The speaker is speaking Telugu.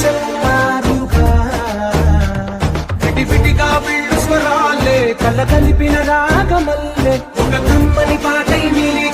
చెప్పారుగా విడివిడిగా వీళ్ళు స్వరాలే కల కలిపిన రాగమల్లే ఒక కమ్మని పాటై మిలి